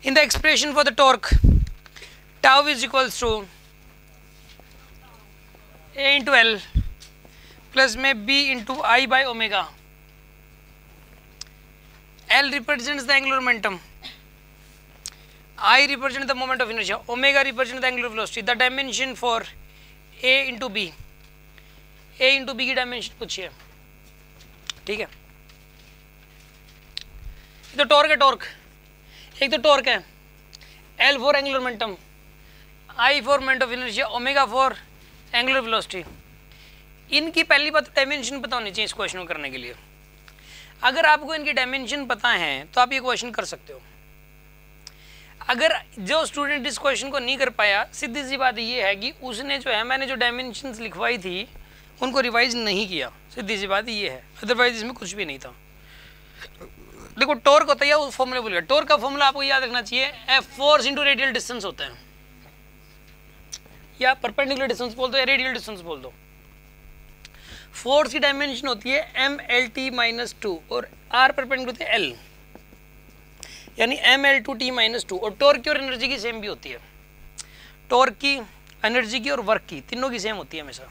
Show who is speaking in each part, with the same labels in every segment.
Speaker 1: In the expression for the torque, tau is equals to A into L plus में B into I by omega. L represents the angular momentum, I represents the moment of inertia, omega represents the angular velocity. The dimension for A into B, A into B की dimension पूछिए, ठीक है. तो torque है, torque एक तो torque है, L for angular momentum, I for moment of inertia, omega for angular velocity. इनकी पहली बात डायमेंशन पता होनी चाहिए इस क्वेश्चन को करने के लिए. अगर आपको इनकी डायमेंशन पता है तो आप ये क्वेश्चन कर सकते हो. अगर जो स्टूडेंट इस क्वेश्चन को नहीं कर पाया, सीधी सी बात ये है कि उसने जो है, मैंने जो डायमेंशंस लिखवाई थी उनको रिवाइज नहीं किया. सीधी सी बात ये है, अदरवाइज इसमें कुछ भी नहीं था. देखो टॉर्क होता है, वो फॉर्मूला बोलिए. टॉर्क का फॉर्मूला आपको याद रखना चाहिए, F force into radial distance होता है, या परपेंडिकुलर डिस्टेंस बोल दो या रेडियल डिस्टेंस बोल दो. फोर्स की डायमेंशन होती है MLT-2 और R परपेंडिकुलर होती है L, यानी ML2T-2. और टॉर्क की और एनर्जी की सेम भी होती है. टॉर्क की, एनर्जी की और वर्क की, तीनों की सेम होती है हमेशा.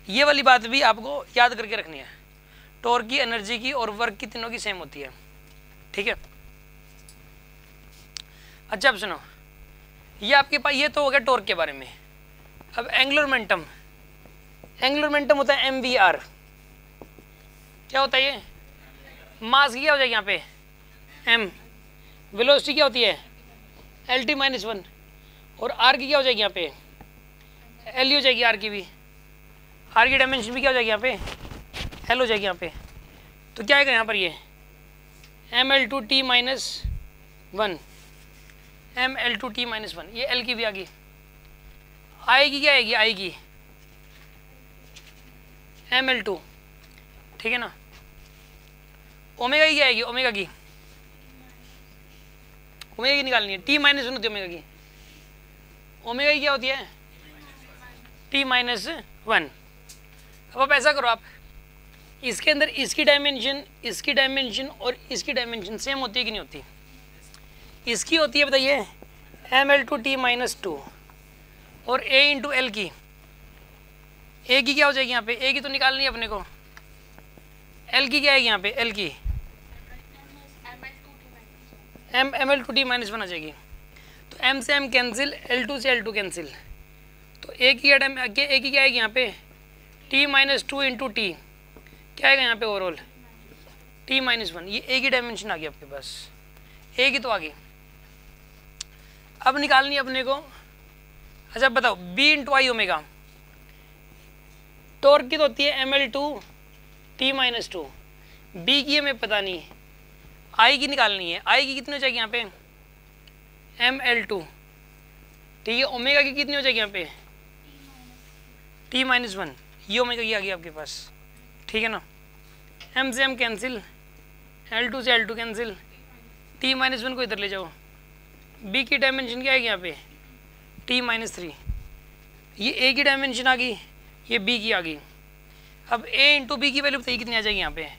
Speaker 1: ये वाली बात भी आपको याद करके रखनी है. टॉर्क की, एनर्जी की और वर्क की तीनों की सेम होती है, ठीक है. अच्छा अब सुनो, ये आपके पास, ये तो हो गया टॉर्क के बारे में. अब एंगुलर मोमेंटम, एंगुलर मोमेंटम होता है MVR. क्या होता है ये? मास की क्या हो जाएगी यहाँ पे M, वेलोसिटी क्या होती है LT-1 और R की क्या हो जाएगी यहाँ पे L हो जाएगी. R की भी, R की डायमेंशन भी क्या हो जाएगी यहाँ पे L हो जाएगी यहाँ पे. तो क्या आएगा यहाँ पर ये ML2T-1, ML2T-1, ये L की भी आ गई. आएगी क्या आएगी, आएगी ML2, ठीक है ना. ओमेगा की क्या आएगी, ओमेगा की, ओमेगा की निकालनी है. T-1 होती है ओमेगा की. ओमेगा की क्या होती है T-1. अब आप ऐसा करो, आप इसके अंदर इसकी डायमेंशन, इसकी डायमेंशन और इसकी डायमेंशन सेम होती है कि नहीं होती? इसकी होती है, बताइए, ML2T-2 और A इंटू L की. A की क्या हो जाएगी यहाँ पे, A की तो निकालनी है अपने को. L की क्या आएगी यहाँ पे, L की ML2T-1 आ जाएगी. तो M से M कैंसिल, L2 से L2 कैंसिल. तो A की क्या आएगी यहाँ पे T-2 इंटू T, क्या आएगा यहाँ पे ओवरऑल T-1. ये A की डायमेंशन आ गई आपके पास, A की तो आ गई. अब निकालनी है अपने को. अच्छा बताओ, B इंटू आई ओमेगा, टॉर्क की तो होती है ML2T-2, B की हमें पता नहीं, I की निकालनी है. I की कितनी हो जाएगी यहाँ पे ML2, ठीक है. ओमेगा की कितनी हो जाएगी यहाँ पे T-1, ये ओमेगा की आ गई आपके पास, ठीक है ना. M से M कैंसिल, L2 से L2 कैंसिल, T-1 को इधर ले जाओ. B की डायमेंशन क्या आएगी यहाँ पे T-3. ये A की डायमेंशन आ गई, ये B की आ गई. अब A इंटू B की वैल्यू बताइए कितनी आ जाएगी यहाँ पे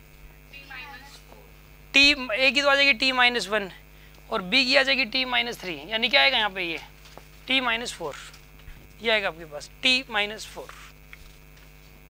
Speaker 1: A की तो आ जाएगी T-1 और B की आ जाएगी T-3, यानी क्या आएगा यहाँ पे ये T-4, ये आएगा आपके पास T-4.